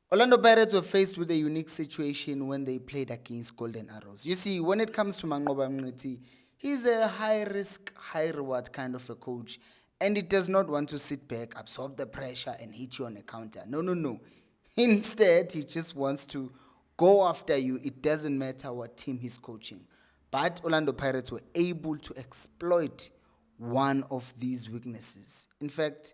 Orlando Pirates were faced with a unique situation when they played against Golden Arrows. You see, when it comes to Mangoba Mngiti, he's a high risk, high reward kind of a coach, and he does not want to sit back, absorb the pressure, and hit you on a counter. No, no, no. Instead, he just wants to go after you. It doesn't matter what team he's coaching. But Orlando Pirates were able to exploit one of these weaknesses. In fact,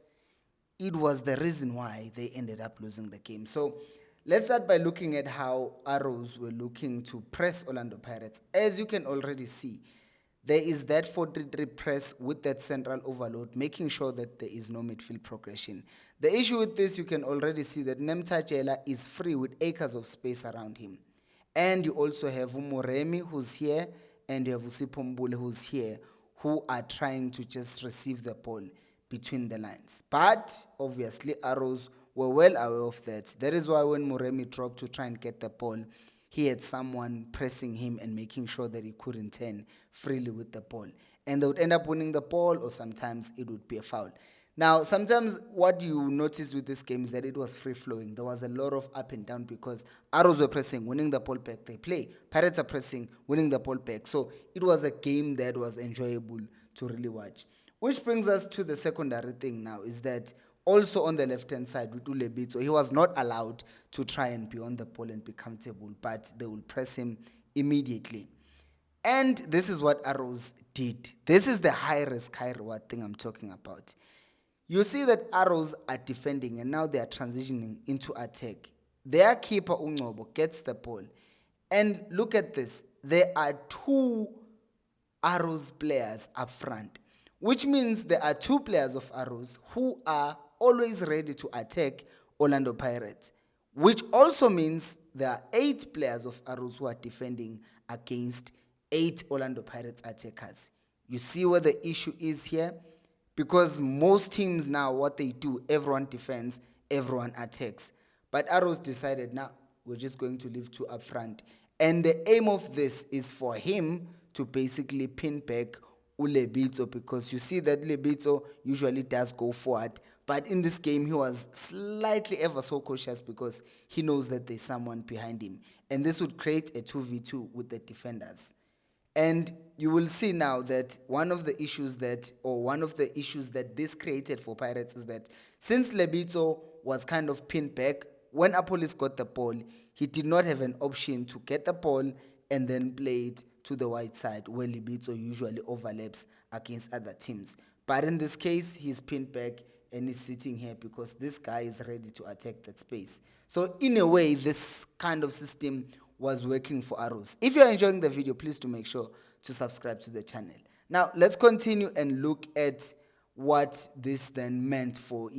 it was the reason why they ended up losing the game. So let's start by looking at how Arrows were looking to press Orlando Pirates. As you can already see, there is that 4-3-3 press with that central overload, making sure that there is no midfield progression. The issue with this, you can already see that Nemtajela is free with acres of space around him. And you also have Umoremi, who's here, and you have Usipombule, who's here, who are trying to just receive the ball between the lines. But obviously, Arrows were well aware of that. That is why when Moremi dropped to try and get the ball, he had someone pressing him and making sure that he couldn't turn freely with the ball. And they would end up winning the ball, or sometimes it would be a foul. Now, sometimes what you notice with this game is that it was free-flowing. There was a lot of up and down because Arrows were pressing, winning the ball back. They play. Pirates are pressing, winning the ball back. So it was a game that was enjoyable to really watch. Which brings us to the secondary thing now, is that also on the left-hand side with Ulebitso, he was not allowed to try and be on the ball and be comfortable, but they will press him immediately. And this is what Arrows did. This is the high-risk, high-reward thing I'm talking about. You see that Arrows are defending, and now they are transitioning into attack. Their keeper, Ungobo, gets the ball. And look at this. There are two Arrows players up front, which means there are two players of Arrows who are always ready to attack Orlando Pirates, which also means there are 8 players of Arrows who are defending against 8 Orlando Pirates attackers. You see where the issue is here? Because most teams now, what they do, everyone defends, everyone attacks. But Arrows decided, now we're just going to leave 2 up front. And the aim of this is for him to basically pin back Ulebitso, because you see that Ulebitso usually does go forward, but in this game he was slightly ever so cautious because he knows that there's someone behind him, and this would create a 2v2 with the defenders. And you will see now that one of the issues that this created for Pirates is that since Lebitso was kind of pinned back, when Apolis got the ball, he did not have an option to get the ball and then play it to the wide side where Libitso usually overlaps against other teams. But in this case, he's pinned back and he's sitting here because this guy is ready to attack that space. So in a way, this kind of system was working for Arrows. If you're enjoying the video, please do make sure to subscribe to the channel. Now, let's continue and look at what this then meant for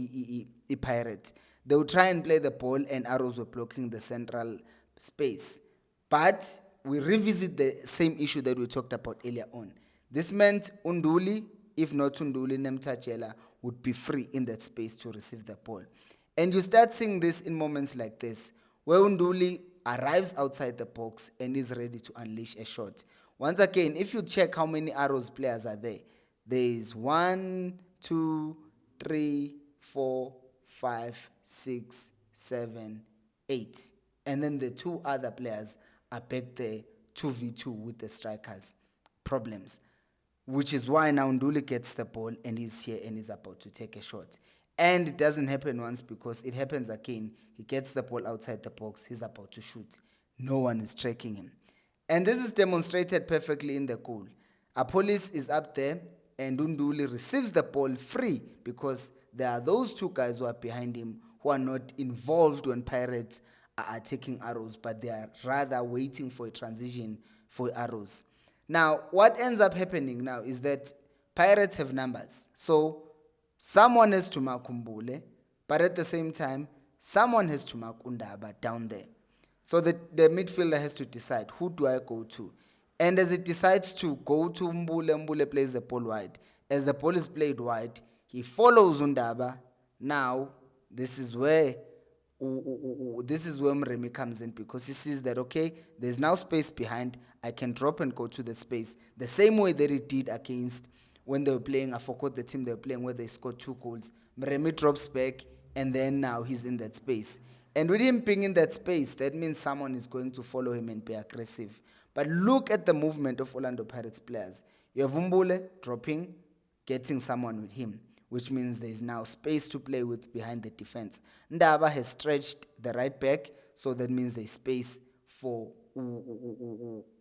Pirate. They would try and play the ball and Arrows were blocking the central space. But we revisit the same issue that we talked about earlier on. This meant Unduli, if not Unduli, Nemtajela would be free in that space to receive the ball. And you start seeing this in moments like this, where Unduli arrives outside the box and is ready to unleash a shot. Once again, if you check how many Arrows players are there, there is 1, 2, 3, 4, 5, 6, 7, 8. And then the 2 other players are back there 2v2 with the strikers. Problems. Which is why now Nduli gets the ball and he's here and he's about to take a shot. And it doesn't happen once because it happens again. He gets the ball outside the box. He's about to shoot. No one is tracking him. And this is demonstrated perfectly in the goal. Apolis is up there and Unduli receives the ball free because there are those 2 guys who are behind him who are not involved when Pirates are taking Arrows, but they are rather waiting for a transition for Arrows. Now, what ends up happening now is that Pirates have numbers. So, someone has to mark Umbule, but at the same time, someone has to mark Undaba down there. So, the midfielder has to decide, who do I go to? And as it decides to go to Umbule, Umbule plays the ball wide. As the ball is played wide, he follows Undaba. Now, this is where Mremi comes in, because he sees that, okay, there's now space behind. I can drop and go to the space. The same way that he did against when they were playing, I forgot the team they were playing, where they scored 2 goals. Mremi drops back, and then now he's in that space. And with him being in that space, that means someone is going to follow him and be aggressive. But look at the movement of Orlando Pirates players. You have Umbule dropping, getting someone with him, which means there is now space to play with behind the defense. Ndaba has stretched the right back, so that means there's space for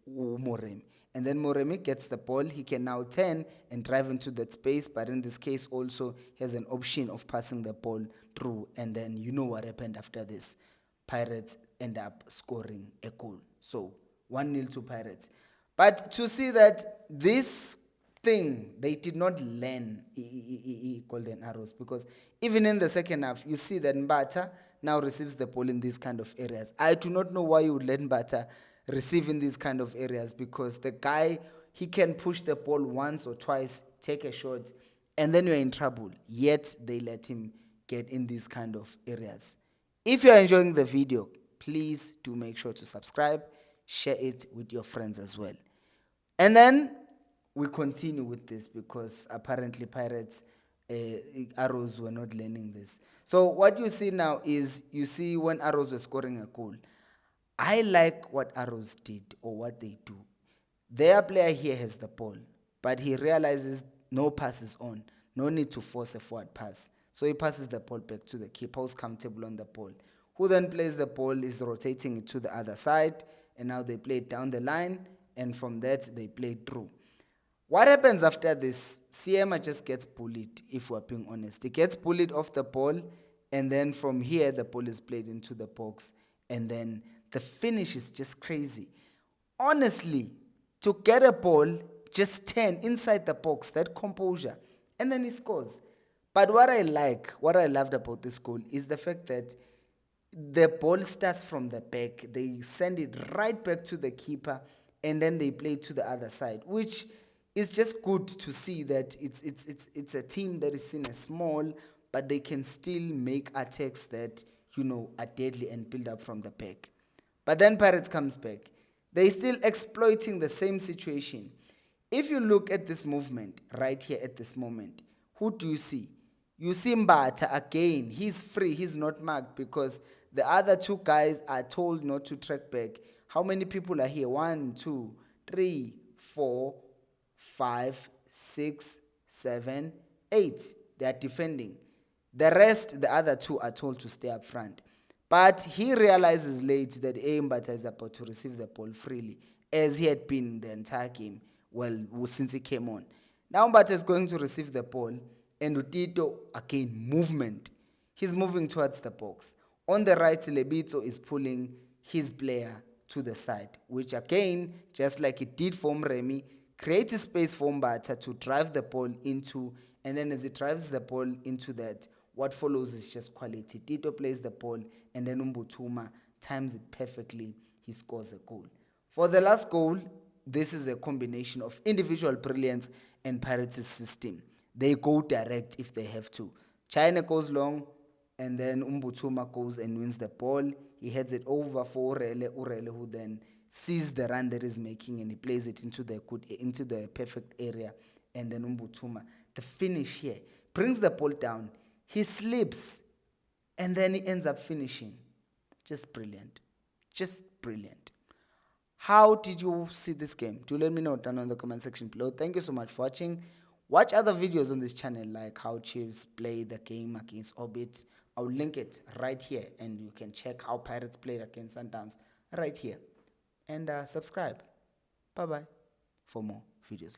Moremi. And then Moremi gets the ball. He can now turn and drive into that space, but in this case also has an option of passing the ball through. And then you know what happened after this. Pirates end up scoring a goal. So 1-0 to Pirates. But to see that this thing, they did not learn golden arrows, because even in the second half, you see that Mbata now receives the ball in these kind of areas. I do not know why you would let Mbata receive in these kind of areas, because the guy, he can push the ball once or twice, take a shot, and then you're in trouble. Yet they let him get in these kind of areas. If you're enjoying the video, please do make sure to subscribe, share it with your friends as well. And then we continue with this, because apparently Pirates Arrows were not learning this. So what you see now is, you see when Arrows were scoring a goal, I like what Arrows did, or what they do. Their player here has the ball, but he realizes no pass is on, no need to force a forward pass. So he passes the ball back to the keeper who's comfortable on the ball, who then plays the ball, is rotating it to the other side, and now they play it down the line, and from that they play through. What happens after this? Siema just gets bullied, if we're being honest. He gets bullied off the ball, and then from here the ball is played into the box, and then the finish is just crazy. Honestly, to get a ball, just 10 inside the box, that composure, and then he scores. But what I loved about this goal is the fact that the ball starts from the back, they send it right back to the keeper, and then they play to the other side, which is just good to see that it's a team that is seen as small, but they can still make attacks that, are deadly and build up from the back. But then Pirates comes back. They're still exploiting the same situation. If you look at this movement right here at this moment, who do you see? You see Mbata again. He's free. He's not marked, because the other two guys are told not to track back. How many people are here? 1, 2, 3, 4, 5, 6, 7, 8. They are defending. The rest, the other two, are told to stay up front. But he realizes late that Mbata is about to receive the ball freely, as he had been the entire game, since he came on. Now Mbata is going to receive the ball, and Utito, again, movement. He's moving towards the box. On the right, Lebito is pulling his player to the side, which again, just like it did for Mremi, creates a space for Mbata to drive the ball into, and then as he drives the ball into that, what follows is just quality. Tito plays the ball, and then Umbutuma times it perfectly. He scores a goal. For the last goal, this is a combination of individual brilliance and Pirates' system. They go direct if they have to. China goes long, and then Umbutuma goes and wins the ball. He heads it over for Urele, who then sees the run that is making, and he plays it into the perfect area. And then Umbutuma, the finish here, brings the ball down. He slips, and then he ends up finishing. Just brilliant. Just brilliant. How did you see this game? Do let me know down in the comment section below. Thank you so much for watching. Watch other videos on this channel, like how Chiefs play the game against Orbit. I'll link it right here, and you can check how Pirates played against Sundowns right here. And subscribe. Bye-bye for more videos.